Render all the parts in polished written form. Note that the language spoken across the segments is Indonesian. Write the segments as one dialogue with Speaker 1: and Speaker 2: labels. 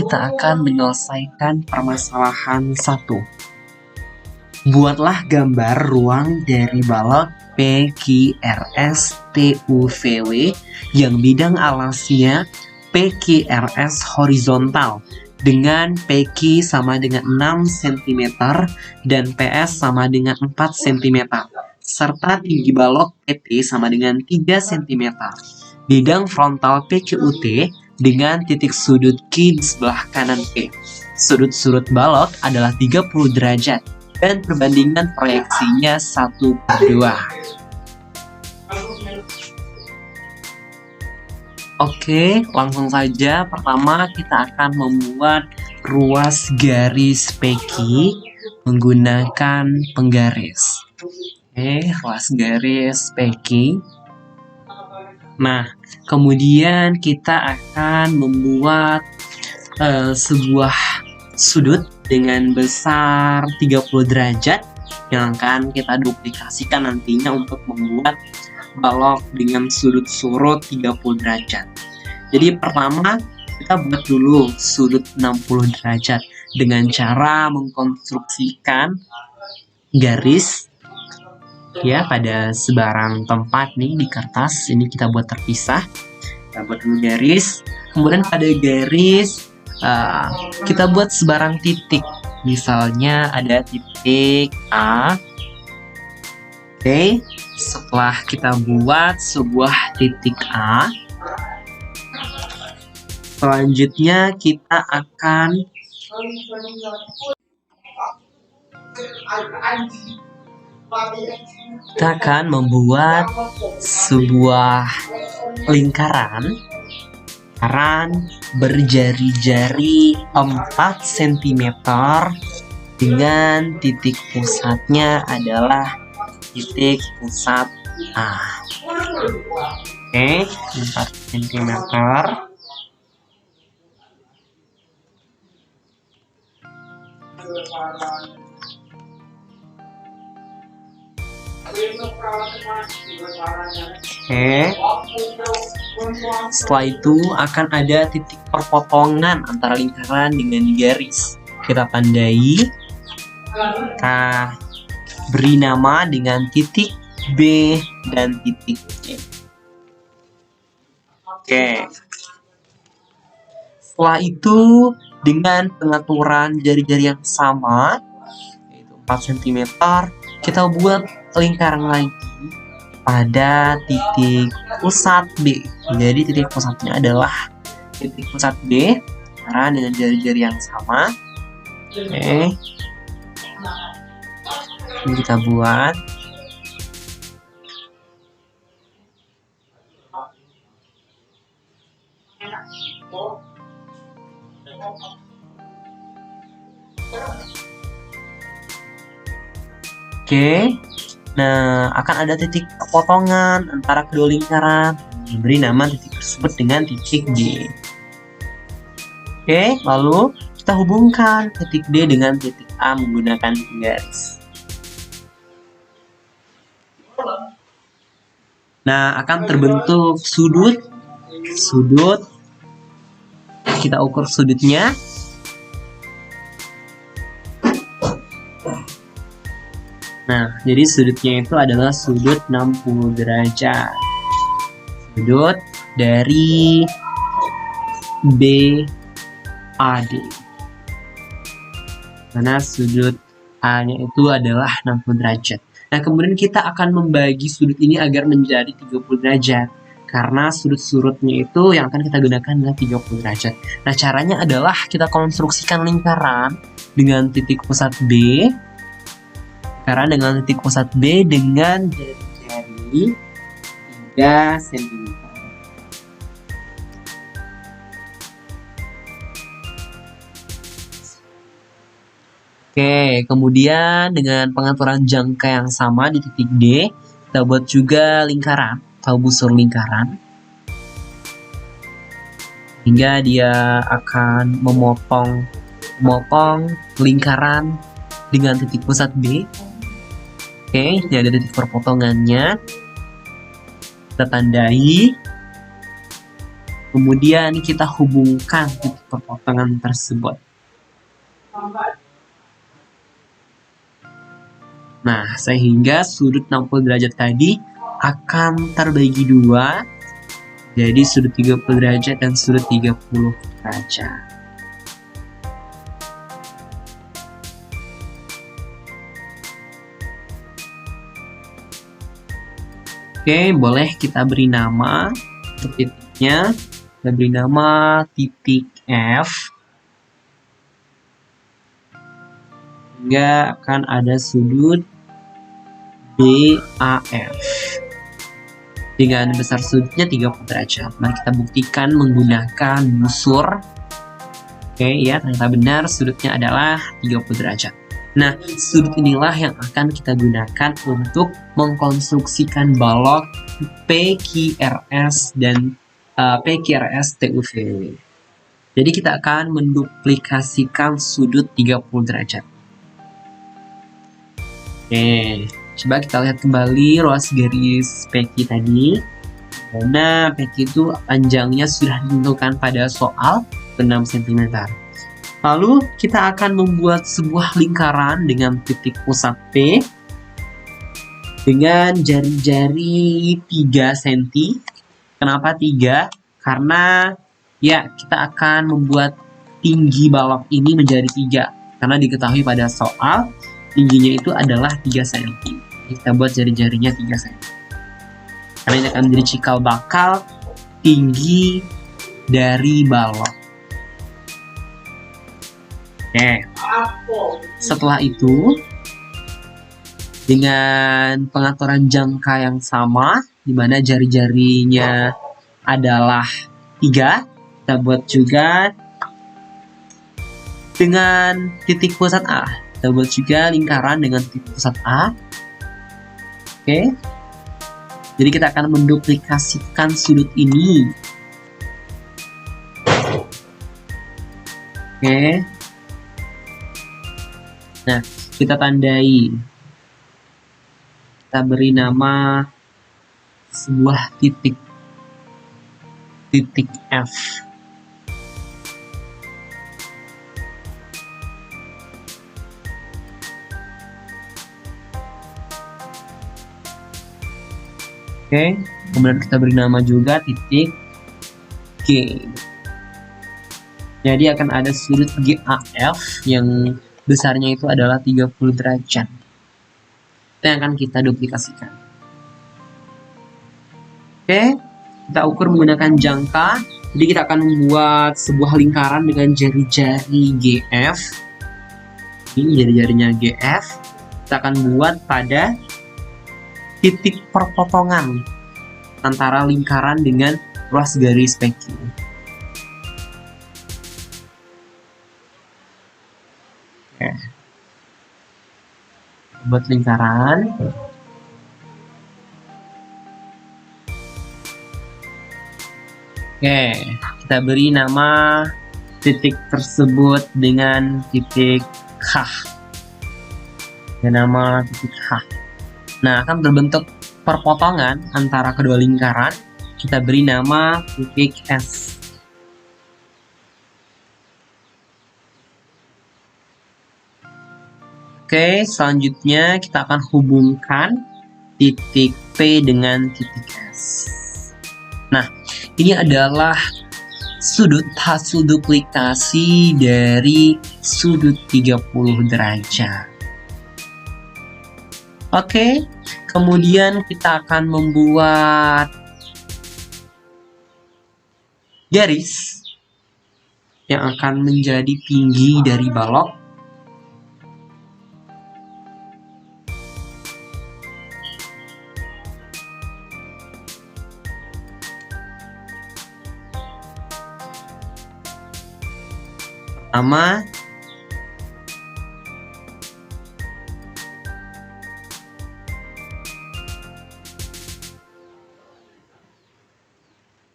Speaker 1: kita akan menyelesaikan permasalahan 1. Buatlah gambar ruang dari balok PQRS-TUVW yang bidang alasnya PQRS horizontal dengan PQ sama dengan 6 cm dan PS sama dengan 4 cm serta tinggi balok PT sama dengan 3 cm. Bidang frontal PQUT dengan titik sudut Q di sebelah kanan P. Sudut-sudut balok adalah 30 derajat dan perbandingan proyeksinya 1/2. Oke, langsung saja. Pertama kita akan membuat ruas garis PQ menggunakan penggaris. Oke, ruas garis PQ. Nah, kemudian kita akan membuat sebuah sudut dengan besar 30 derajat yang akan kita duplikasikan nantinya untuk membuat balok dengan sudut surut 30 derajat. Jadi pertama kita buat dulu sudut 60 derajat dengan cara mengkonstruksikan garis ya pada sebarang tempat nih di kertas. Ini kita buat terpisah. Kita buat dulu garis. Kemudian pada garis kita buat sebarang titik. Misalnya ada titik A. Oke. Setelah kita buat sebuah titik A, selanjutnya kita akan membuat sebuah lingkaran berjari-jari 4 cm dengan titik pusatnya adalah titik pusat A. Oke, 4 cm. Oke. Setelah itu akan ada titik perpotongan antara lingkaran dengan garis. Kita tandai. Kita beri nama dengan titik B dan titik C. Oke. Setelah itu dengan pengaturan jari-jari yang sama, yaitu 4 cm, kita buat lingkaran lagi pada titik pusat B. Jadi titik pusatnya adalah titik pusat B karena dengan jari-jari yang sama. Oke. Ini kita buat. Oke. Nah, akan ada titik potongan antara kedua lingkaran. Diberi nama titik tersebut dengan titik D. Oke, lalu kita hubungkan titik D dengan titik A menggunakan garis. Nah, akan terbentuk sudut. Kita ukur sudutnya. Nah, jadi sudutnya itu adalah sudut 60 derajat. Sudut dari BAD. Karena sudut A-nya itu adalah 60 derajat. Nah, kemudian kita akan membagi sudut ini agar menjadi 30 derajat. Karena sudut-sudutnya itu yang akan kita gunakan adalah 30 derajat. Nah, caranya adalah kita konstruksikan lingkaran dengan titik pusat B. Karena dengan titik pusat B dengan jari-jari 3 cm. Oke, kemudian dengan pengaturan jangka yang sama di titik D, kita buat juga lingkaran atau busur lingkaran. Hingga dia akan memotong lingkaran dengan titik pusat B. Oke, ini ada titik perpotongannya. Kita tandai. Kemudian kita hubungkan titik perpotongan tersebut. Nah, sehingga sudut 60 derajat tadi akan terbagi dua, jadi sudut 30 derajat dan sudut 30 derajat. Oke, boleh kita beri nama untuk titiknya. Kita beri nama titik F. Sehingga akan ada sudut BAF. Dengan besar sudutnya 30 derajat. Mari kita buktikan menggunakan busur. Oke, ya, ternyata benar sudutnya adalah 30 derajat. Nah, sudut inilah yang akan kita gunakan untuk mengkonstruksikan balok PQRS dan PQRS TUV. Jadi kita akan menduplikasikan sudut 30 derajat. Oke, coba kita lihat kembali ruas garis PQ tadi. Karena PQ itu panjangnya sudah ditentukan pada soal 6 cm. Lalu kita akan membuat sebuah lingkaran dengan titik pusat P dengan jari-jari 3 cm. Kenapa 3? Karena ya kita akan membuat tinggi balok ini menjadi 3. Karena diketahui pada soal tingginya itu adalah 3 cm. Kita buat jari-jarinya 3 cm. Karena ini akan menjadi cikal bakal tinggi dari balok. Oke, setelah itu dengan pengaturan jangka yang sama, di mana jari-jarinya adalah 3, kita buat juga dengan titik pusat A. Kita buat juga lingkaran dengan titik pusat A. Oke, jadi kita akan menduplikasikan sudut ini. Oke. Nah, kita tandai. Kita beri nama sebuah titik. Titik F. Oke, kemudian kita beri nama juga titik G. Jadi akan ada sudut GAF yang besarnya itu adalah 30 derajat. Itu yang akan kita duplikasikan. Oke, kita ukur menggunakan jangka. Jadi kita akan membuat sebuah lingkaran dengan jari-jari GF. Ini jari-jarinya GF. Kita akan buat pada titik perpotongan antara lingkaran dengan ruas garis PQ. Oke. Buat lingkaran. Oke, kita beri nama titik tersebut dengan titik H. Dengan nama titik H. Nah, akan terbentuk perpotongan antara kedua lingkaran. Kita beri nama titik S. Oke, selanjutnya kita akan hubungkan titik P dengan titik S. Nah, ini adalah sudut hasil duplikasi dari sudut 30 derajat. Oke, kemudian kita akan membuat garis yang akan menjadi tinggi dari balok. Pertama,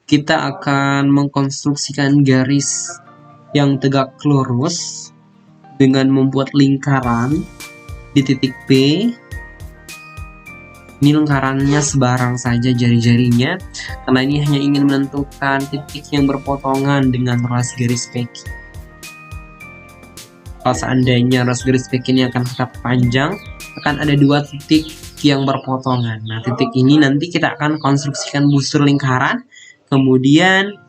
Speaker 1: kita akan mengkonstruksikan garis yang tegak lurus dengan membuat lingkaran di titik P. Ini lingkarannya sebarang saja jari-jarinya, karena ini hanya ingin menentukan titik yang berpotongan dengan ruas garis peki. Kalau seandainya ruas garis peki ini akan tetap panjang, akan ada dua titik yang berpotongan. Nah, titik ini nanti kita akan konstruksikan busur lingkaran, kemudian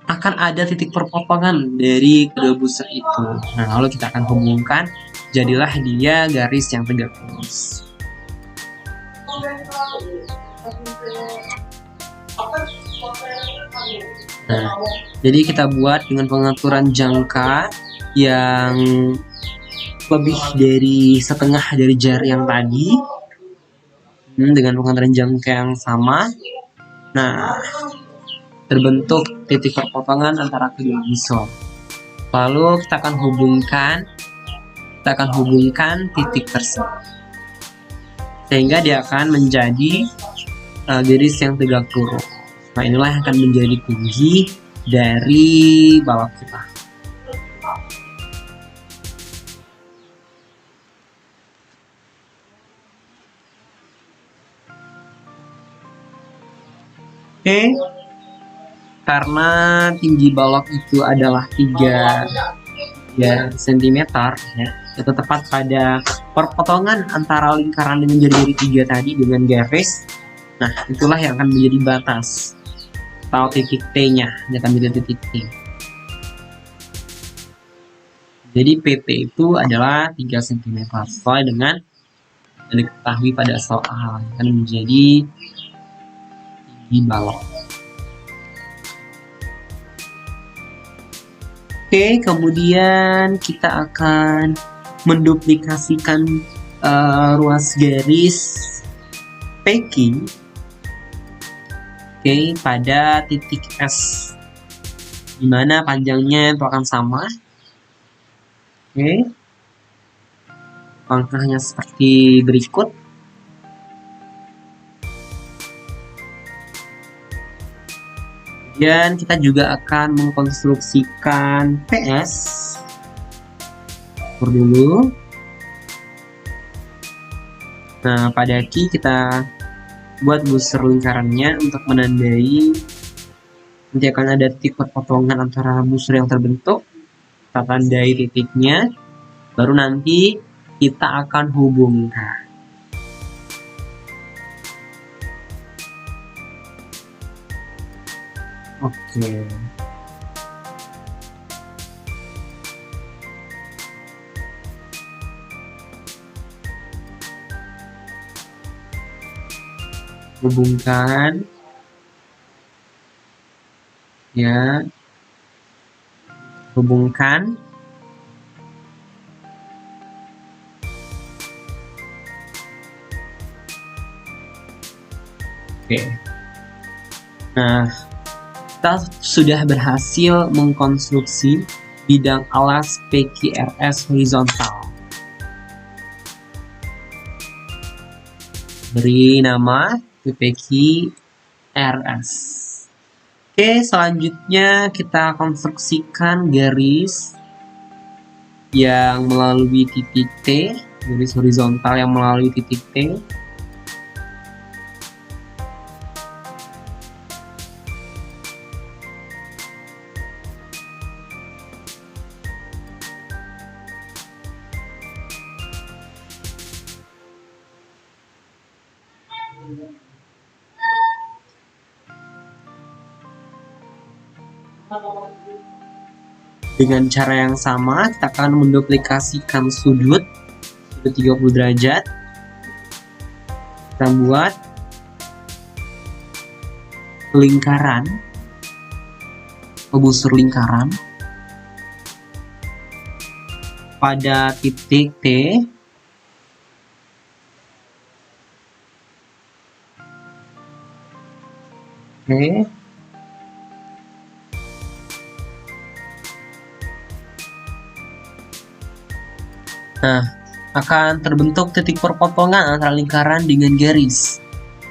Speaker 1: akan ada titik perpotongan dari kedua busur itu. Nah, lalu kita akan hubungkan, jadilah dia garis yang tegak lurus. Nah, jadi kita buat dengan pengaturan jangka yang lebih dari setengah dari jari yang tadi, dengan pengaturan jangka yang sama. Nah, terbentuk titik perpotongan antara kedua busur. Lalu kita akan hubungkan titik tersebut, sehingga dia akan menjadi garis yang tegak lurus. Nah, inilah yang akan menjadi tinggi dari balok kita. Oke, karena tinggi balok itu adalah 3 cm ya, itu tepat pada perpotongan antara lingkaran dengan jari-jari 3 tadi dengan garis. Nah, itulah yang akan menjadi batas atau titik T-nya, yang akan menjadi titik T. Jadi PT itu adalah 3 cm sesuai dengan yang diketahui pada soal, akan menjadi tinggi balok. Oke, kemudian kita akan menduplikasikan ruas garis peki pada titik S, di mana panjangnya itu akan sama. Oke, langkahnya seperti berikut. Kemudian kita juga akan mengkonstruksikan PS. Atur dulu. Nah, pada Q kita buat busur lingkarannya untuk menandai nanti akan ada titik perpotongan antara busur yang terbentuk. Kita tandai titiknya, baru nanti kita akan hubungkan. Oke. Hubungkan. Ya. Hubungkan. Oke. Nah, kita sudah berhasil mengkonstruksi bidang alas PQRS horizontal. Beri nama PQRS. Oke, selanjutnya kita konstruksikan garis yang melalui titik T, garis horizontal yang melalui titik T. Dengan cara yang sama, kita akan menduplikasikan sudut 30 derajat. Kita buat lingkaran, busur lingkaran pada titik T. Oke. Nah, akan terbentuk titik perpotongan antara lingkaran dengan garis.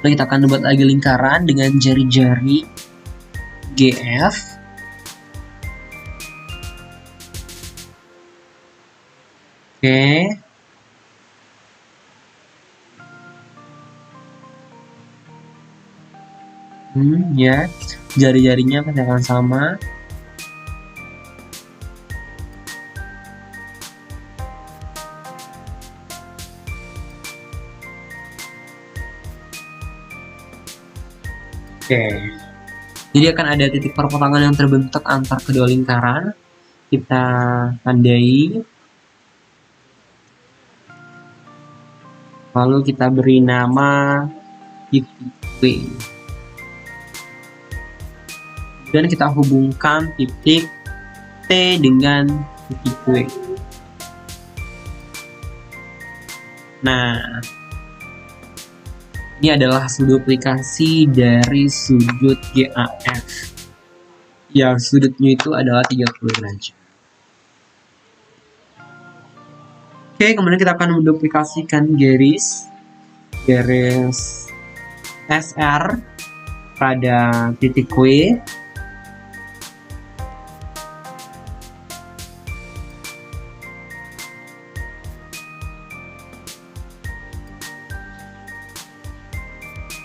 Speaker 1: Lalu kita akan buat lagi lingkaran dengan jari-jari GF. Oke. Ya, jari-jarinya pasti akan sama. Oke, jadi akan ada titik perpotongan yang terbentuk antar kedua lingkaran. Kita tandai, lalu kita beri nama titik W. Dan kita hubungkan titik T dengan titik W. Nah, ini adalah hasil duplikasi dari sudut GAF. Yang sudutnya itu adalah 30 derajat. Oke, kemudian kita akan menduplikasikan garis SR pada titik W.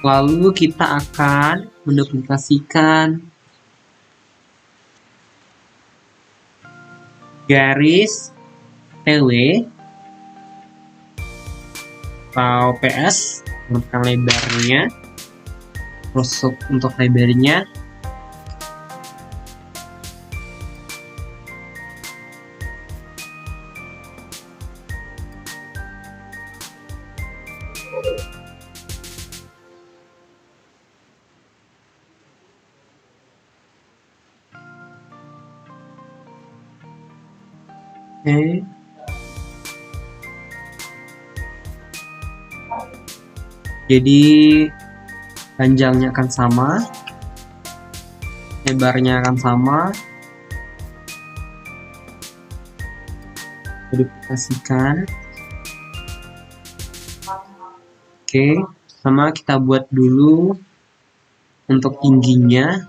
Speaker 1: Lalu kita akan menduplikasikan garis TW atau PS untuk lebarnya, rusuk untuk lebarnya. Oke. Jadi panjangnya akan sama, lebarnya akan sama. Duplikasikan. Oke, sama kita buat dulu untuk tingginya.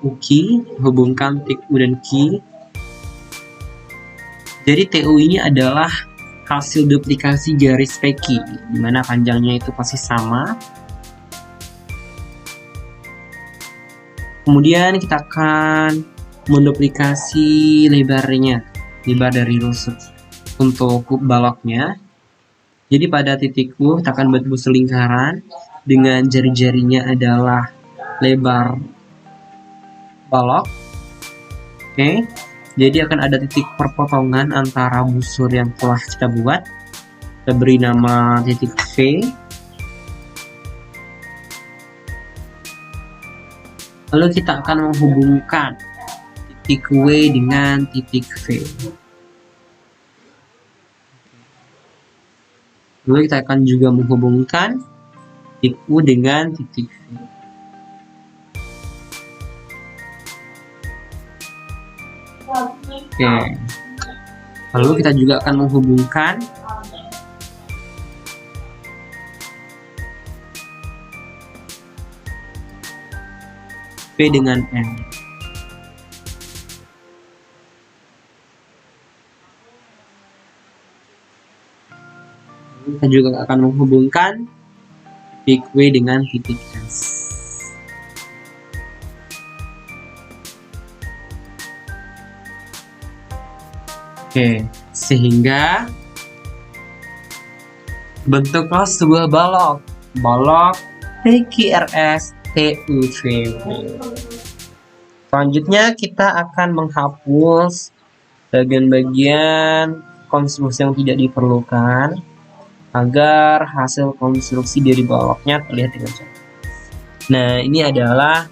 Speaker 1: UKI, hubungkan titik U dan Q. Jadi TU ini adalah hasil duplikasi garis PQ, di mana panjangnya itu pasti sama. Kemudian kita akan menduplikasi lebarnya, lebar dari rusuk untuk baloknya. Jadi pada titik U kita akan buat busur lingkaran dengan jari-jarinya adalah lebar balok. Oke. Jadi akan ada titik perpotongan antara busur yang telah kita buat. Kita beri nama titik V. Lalu kita akan menghubungkan titik W dengan titik V. Lalu kita akan juga menghubungkan titik U dengan titik V. Oke. Lalu kita juga akan menghubungkan P dengan N. Lalu kita juga akan menghubungkan titik W dengan titik S. Oke, sehingga bentuklah sebuah balok PQRS TUV. Selanjutnya kita akan menghapus bagian-bagian konstruksi yang tidak diperlukan agar hasil konstruksi dari baloknya terlihat dengan jelas. Nah, ini adalah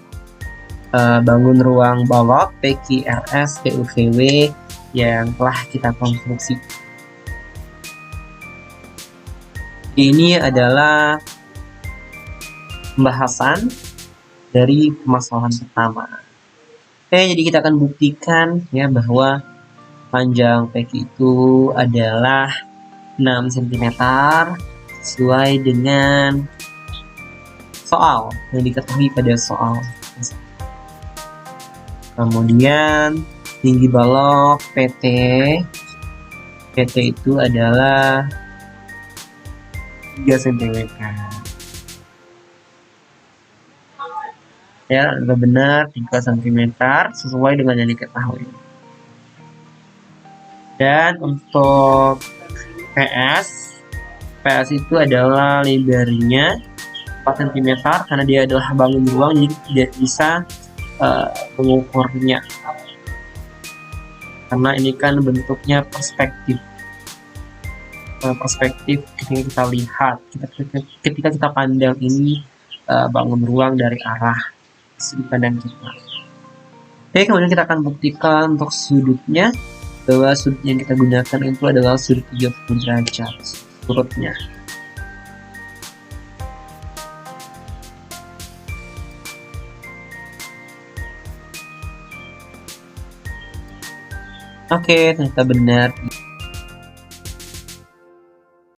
Speaker 1: bangun ruang balok PQRS TUVW yang telah kita konstruksi. Ini adalah pembahasan dari permasalahan pertama. Oke, jadi kita akan buktikan ya bahwa panjang PQ itu adalah 6 cm sesuai dengan soal yang diketahui pada soal. Kemudian tinggi balok PT itu adalah 3 cm. Ya, adalah benar 3 cm sesuai dengan yang diketahui. Dan untuk PS itu adalah lebarnya 4 cm karena dia adalah balon ruang, jadi tidak bisa mengukurnya karena ini kan bentuknya perspektif ketika kita lihat ketika kita pandang ini bangun ruang dari arah sudut pandang kita. Oke, kemudian kita akan buktikan untuk sudutnya bahwa sudut yang kita gunakan itu adalah sudut 30 derajat surutnya. Oke, ternyata benar